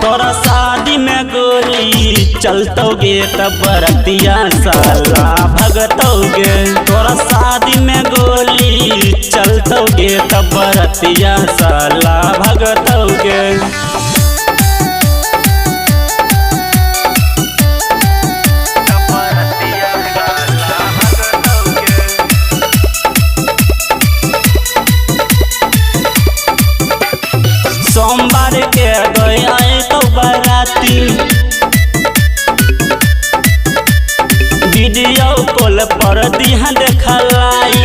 तोरा शादी में गोली चलतोगे तब बरतिया साला भगतोगे। तोरा शादी में गोली चलतोगे तब बरतिया साला भगतोगे। सोमवार के गए तो बराती वीडियो कॉल पर दिहा देखलाई।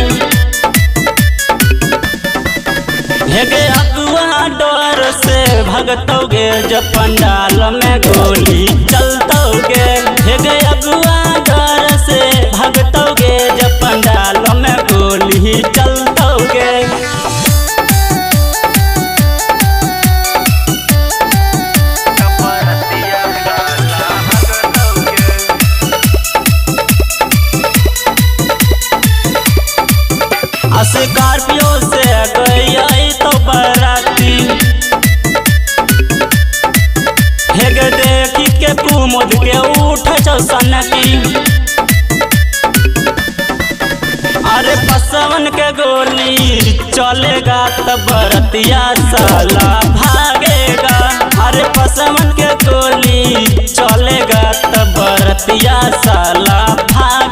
हेगे अगुआ डर से भगतोगे जब पंडाल में गोली चलतोगे। हेगे अगुआ डर से भगतोगे जब पंडाल में गोली चलतोगे। स्कॉर्पियो से गई तो बराती हेगे देखी के कुमुद के उठ सनकी। अरे पसवन के गोली चलेगा तब बरतिया साला भागेगा। अरे पसवन के गोली चलेगा तब बरतिया साला भागेगा।